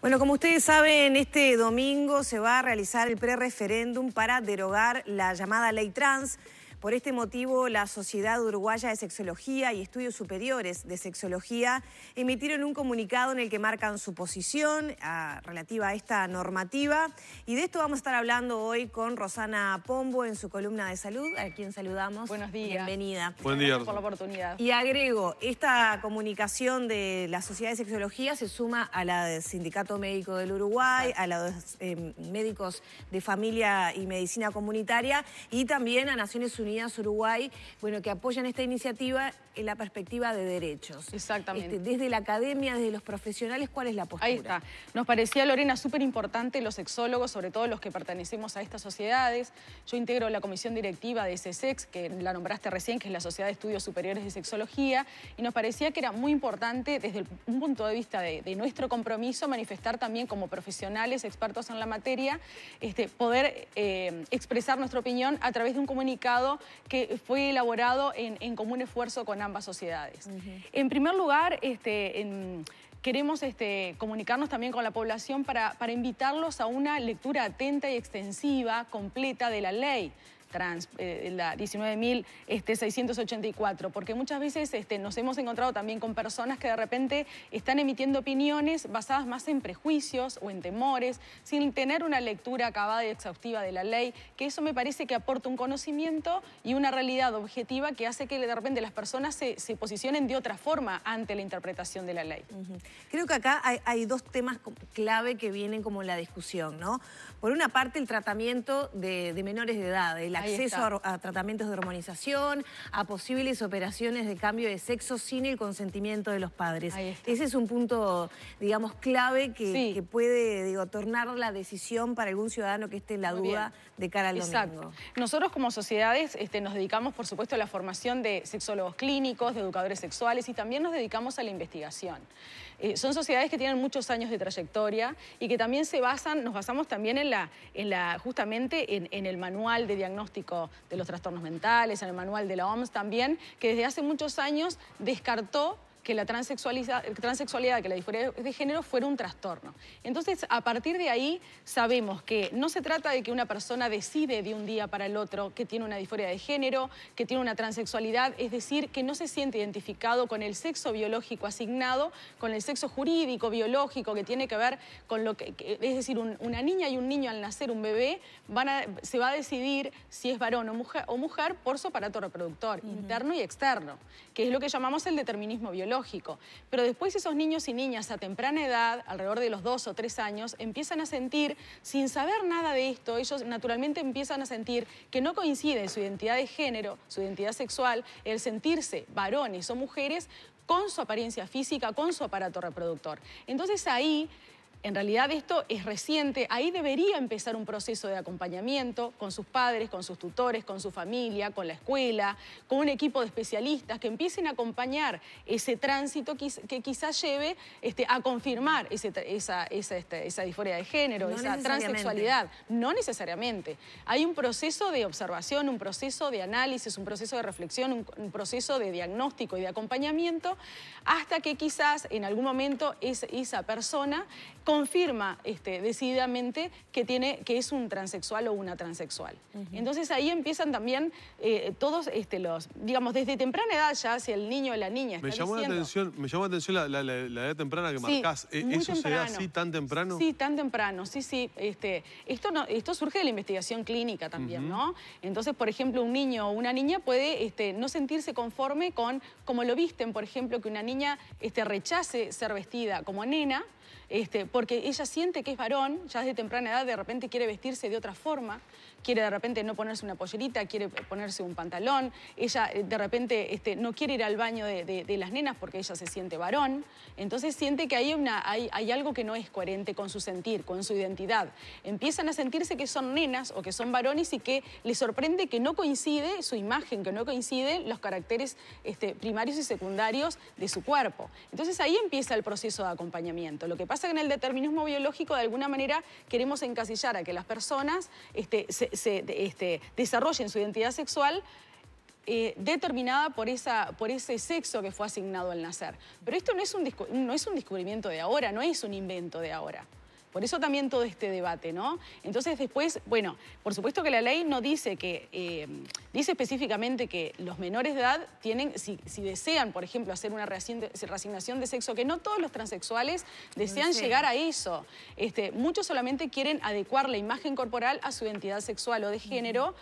Bueno, como ustedes saben, este domingo se va a realizar el prereferéndum para derogar la llamada ley trans. Por este motivo, la Sociedad Uruguaya de Sexología y Estudios Superiores de Sexología emitieron un comunicado en el que marcan su posición relativa a esta normativa. Y de esto vamos a estar hablando hoy con Rosana Pombo en su columna de salud, a quien saludamos. Buenos días. Bienvenida. Buen día. Gracias por la oportunidad. Y agrego, esta comunicación de la Sociedad de Sexología se suma a la del Sindicato Médico del Uruguay, a la de los médicos de familia y medicina comunitaria y también a Naciones Unidas Uruguay, bueno, que apoyan esta iniciativa en la perspectiva de derechos. Exactamente. Desde la academia, desde los profesionales, ¿cuál es la postura? Ahí está. Nos parecía, Lorena, súper importante los sexólogos, sobre todo los que pertenecemos a estas sociedades. Yo integro la comisión directiva de SESEX, que la nombraste recién, que es la Sociedad de Estudios Superiores de Sexología, y nos parecía que era muy importante, desde un punto de vista de nuestro compromiso, manifestar también como profesionales, expertos en la materia, poder expresar nuestra opinión a través de un comunicado que fue elaborado en común esfuerzo con ambas sociedades. En primer lugar, queremos comunicarnos también con la población para invitarlos a una lectura atenta y extensiva, completa de la ley trans, la 19.684, porque muchas veces nos hemos encontrado también con personas que de repente están emitiendo opiniones basadas más en prejuicios o en temores, sin tener una lectura acabada y exhaustiva de la ley, que eso me parece que aporta un conocimiento y una realidad objetiva que hace que de repente las personas se posicionen de otra forma ante la interpretación de la ley. Creo que acá hay dos temas clave que vienen como en la discusión, ¿no? Por una parte, el tratamiento de menores de edad, el acceso a tratamientos de hormonización, a posibles operaciones de cambio de sexo sin el consentimiento de los padres. Ese es un punto, digamos, clave que puede, tornar la decisión para algún ciudadano que esté en la duda de cara al domingo. Nosotros como sociedades nos dedicamos, por supuesto, a la formación de sexólogos clínicos, de educadores sexuales y también nos dedicamos a la investigación. Son sociedades que tienen muchos años de trayectoria y que también nos basamos también justamente en el manual de diagnóstico de los trastornos mentales, en el manual de la OMS también, que desde hace muchos años descartó que la transexualidad, que la disforia de género fuera un trastorno. Entonces, a partir de ahí, sabemos que no se trata de que una persona decide de un día para el otro que tiene una disforia de género, que tiene una transexualidad, es decir, que no se siente identificado con el sexo biológico asignado, con el sexo jurídico, biológico, que tiene que ver con lo que es decir, una niña y un niño al nacer, un bebé, se va a decidir si es varón o mujer por su aparato reproductor, interno y externo, que es lo que llamamos el determinismo biológico. Pero después esos niños y niñas a temprana edad, alrededor de los 2 o 3 años, empiezan a sentir, sin saber nada de esto, ellos naturalmente empiezan a sentir que no coincide su identidad de género, su identidad sexual, el sentirse varones o mujeres con su apariencia física, con su aparato reproductor. Entonces ahí, en realidad esto es reciente, ahí debería empezar un proceso de acompañamiento con sus padres, con sus tutores, con su familia, con la escuela, con un equipo de especialistas que empiecen a acompañar ese tránsito que quizás lleve a confirmar esa disforia de género, esa transexualidad. No necesariamente. Hay un proceso de observación, un proceso de análisis, un proceso de reflexión, un proceso de diagnóstico y de acompañamiento hasta que quizás en algún momento esa persona confirma decididamente que es un transexual o una transexual. Entonces ahí empiezan también todos digamos, desde temprana edad ya, si el niño o la niña está diciendo... Me llamó la atención la edad temprana que marcás. ¿Eso se da así tan temprano? Sí, tan temprano, sí. Esto surge de la investigación clínica también, ¿no? Entonces, por ejemplo, un niño o una niña puede no sentirse conforme con cómo lo visten, por ejemplo, que una niña rechace ser vestida como nena, porque ella siente que es varón, ya desde temprana edad de repente quiere vestirse de otra forma, quiere de repente no ponerse una pollerita, quiere ponerse un pantalón, ella de repente no quiere ir al baño de las nenas porque ella se siente varón, entonces siente que hay algo que no es coherente con su sentir, con su identidad. Empiezan a sentirse que son nenas o que son varones y que les sorprende que no coincide su imagen, que no coinciden los caracteres primarios y secundarios de su cuerpo. Entonces ahí empieza el proceso de acompañamiento. Lo que pasa es que en el determinismo biológico de alguna manera queremos encasillar a que las personas desarrollen su identidad sexual determinada por ese sexo que fue asignado al nacer. Pero esto no es un descubrimiento de ahora, no es un invento de ahora. Por eso también todo este debate, ¿no? Entonces después, bueno, por supuesto que la ley no dice que, dice específicamente que los menores de edad tienen, si desean, por ejemplo, hacer una reasignación de sexo, que no todos los transexuales desean llegar a eso. Muchos solamente quieren adecuar la imagen corporal a su identidad sexual o de género,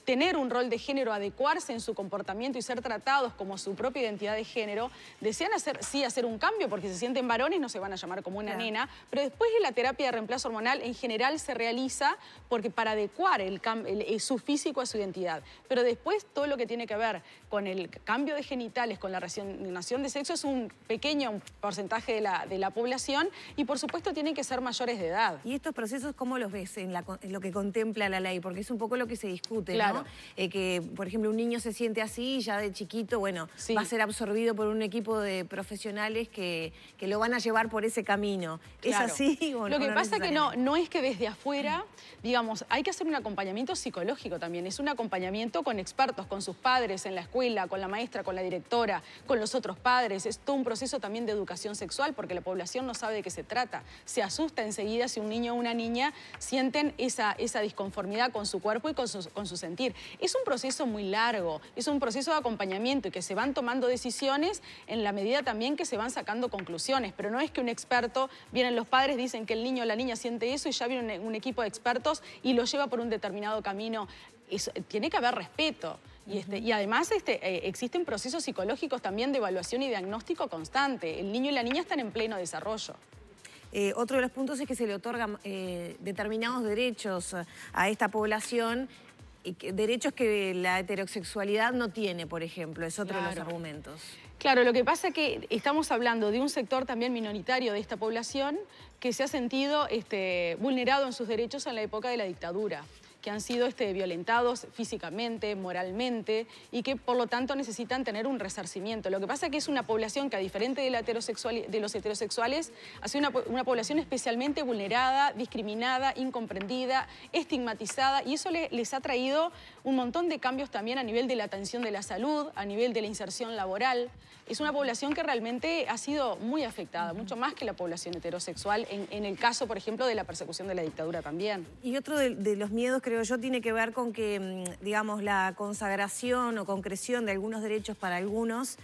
tener un rol de género, adecuarse en su comportamiento y ser tratados como su propia identidad de género. Desean hacer un cambio porque se sienten varones, no se van a llamar como una nena, pero después la terapia de reemplazo hormonal en general se realiza porque para adecuar su físico a su identidad. Pero después todo lo que tiene que ver con el cambio de genitales, con la reasignación de sexo, es un pequeño porcentaje de la población y por supuesto tienen que ser mayores de edad. ¿Y estos procesos cómo los ves en lo que contempla la ley? Porque es un poco lo que se discute, claro, ¿no? Que, por ejemplo, un niño se siente así y ya de chiquito, bueno, sí, va a ser absorbido por un equipo de profesionales que lo van a llevar por ese camino. Claro. ¿Es así? Lo que pasa es que no es que desde afuera, digamos, hay que hacer un acompañamiento psicológico también. Es un acompañamiento con expertos, con sus padres en la escuela, con la maestra, con la directora, con los otros padres. Es todo un proceso también de educación sexual porque la población no sabe de qué se trata. Se asusta enseguida si un niño o una niña sienten esa disconformidad con su cuerpo y con su sentir. Es un proceso muy largo, es un proceso de acompañamiento y que se van tomando decisiones en la medida también que se van sacando conclusiones. Pero no es que un experto, vienen los padres, dicen que el niño o la niña siente eso y ya viene un equipo de expertos y lo lleva por un determinado camino. Tiene que haber respeto. Y además existen procesos psicológicos también de evaluación y diagnóstico constante. El niño y la niña están en pleno desarrollo. Otro de los puntos es que se le otorgan determinados derechos a esta población, y derechos que la heterosexualidad no tiene, por ejemplo. Es otro de los argumentos. Claro, lo que pasa es que estamos hablando de un sector también minoritario de esta población que se ha sentido vulnerado en sus derechos en la época de la dictadura, que han sido violentados físicamente, moralmente y que por lo tanto necesitan tener un resarcimiento. Lo que pasa es que es una población que, a diferente de los heterosexuales, ha sido una población especialmente vulnerada, discriminada, incomprendida, estigmatizada, y eso les ha traído un montón de cambios también a nivel de la atención de la salud, a nivel de la inserción laboral. Es una población que realmente ha sido muy afectada, mucho más que la población heterosexual, en el caso, por ejemplo, de la persecución de la dictadura también. Y otro de los miedos, creo yo, tiene que ver con que, digamos, la consagración o concreción de algunos derechos para algunos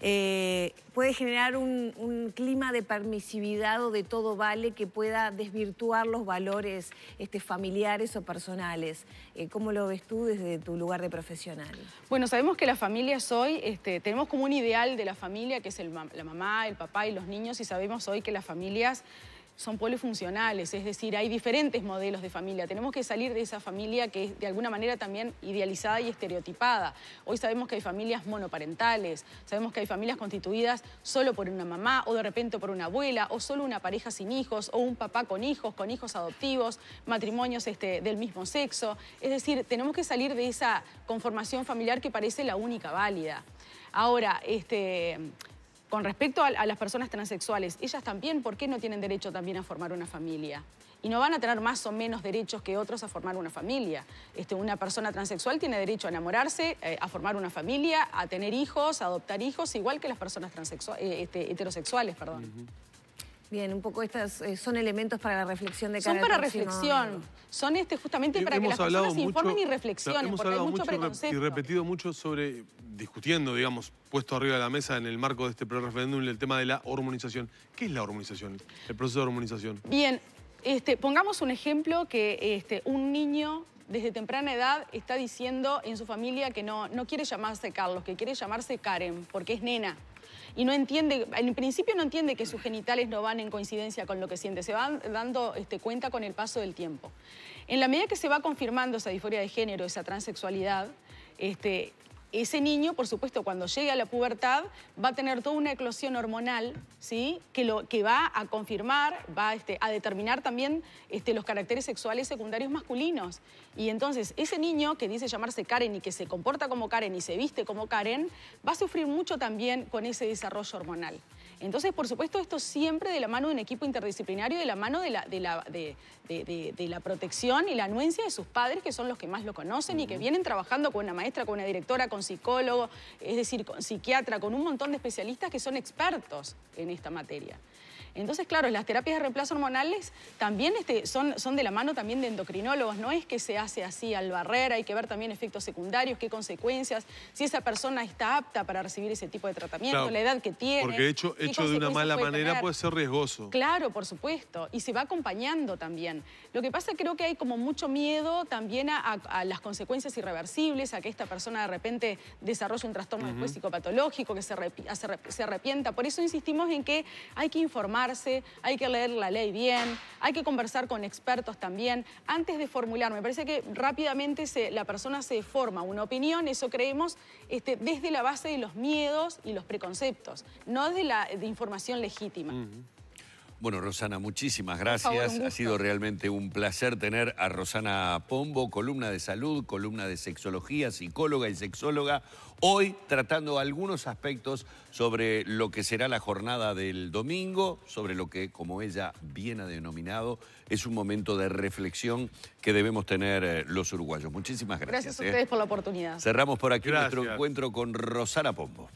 puede generar un clima de permisividad o de todo vale que pueda desvirtuar los valores familiares o personales. ¿Cómo lo ves tú desde tu lugar de profesional? Bueno, sabemos que las familias hoy, tenemos como un ideal de la familia que es la mamá, el papá y los niños, y sabemos hoy que las familias son polifuncionales, es decir, hay diferentes modelos de familia. Tenemos que salir de esa familia que es de alguna manera también idealizada y estereotipada. Hoy sabemos que hay familias monoparentales, sabemos que hay familias constituidas solo por una mamá o de repente por una abuela, o solo una pareja sin hijos, o un papá con hijos adoptivos, matrimonios del mismo sexo. Es decir, tenemos que salir de esa conformación familiar que parece la única válida. Ahora, con respecto a las personas transexuales, ellas también, ¿por qué no tienen derecho también a formar una familia? Y no van a tener más o menos derechos que otros a formar una familia. Una persona transexual tiene derecho a enamorarse, a formar una familia, a tener hijos, a adoptar hijos, igual que las personas heterosexuales, perdón. Bien, un poco estos son elementos para la reflexión de cada Son para reflexión, son justamente para que las personas se informen y reflexionen, porque hay mucho preconcepto. Y repetido mucho discutiendo, digamos, puesto arriba de la mesa en el marco de este pre-referéndum, el tema de la hormonización. ¿Qué es la hormonización? El proceso de hormonización. Bien, pongamos un ejemplo que un niño desde temprana edad está diciendo en su familia que no quiere llamarse Carlos, que quiere llamarse Karen, porque es nena. Y no entiende, en principio no entiende que sus genitales no van en coincidencia con lo que siente, se van dando cuenta con el paso del tiempo. En la medida que se va confirmando esa disforia de género, esa transexualidad, ese niño, por supuesto, cuando llegue a la pubertad, va a tener toda una eclosión hormonal, ¿sí? que va a confirmar, va a determinar también los caracteres sexuales secundarios masculinos. Y entonces, ese niño que dice llamarse Karen y que se comporta como Karen y se viste como Karen, va a sufrir mucho también con ese desarrollo hormonal. Entonces, por supuesto, esto siempre de la mano de un equipo interdisciplinario, de la mano de la protección y la anuencia de sus padres, que son los que más lo conocen y que vienen trabajando con una maestra, con una directora, con psicólogo, es decir, con psiquiatra, con un montón de especialistas que son expertos en esta materia. Entonces, claro, las terapias de reemplazo hormonales también son de la mano también de endocrinólogos. No es que se hace así al barrer, hay que ver también efectos secundarios, qué consecuencias, si esa persona está apta para recibir ese tipo de tratamiento, claro, la edad que tiene. Porque hecho de una mala manera puede ser riesgoso. Claro, por supuesto, y se va acompañando también. Lo que pasa, creo que hay como mucho miedo también a las consecuencias irreversibles, a que esta persona de repente desarrolle un trastorno después psicopatológico, que se arrepienta. Por eso insistimos en que hay que informar, hay que leer la ley bien, hay que conversar con expertos también. Antes de formular, me parece que rápidamente la persona se forma una opinión, eso creemos, desde la base de los miedos y los preconceptos, no de información legítima. Bueno, Rosana, muchísimas gracias. Ha sido realmente un placer tener a Rosana Pombo, columna de salud, columna de sexología, psicóloga y sexóloga, hoy tratando algunos aspectos sobre lo que será la jornada del domingo, sobre lo que, como ella bien ha denominado, es un momento de reflexión que debemos tener los uruguayos. Muchísimas gracias. Gracias a ustedes por la oportunidad. Cerramos por aquí nuestro encuentro con Rosana Pombo.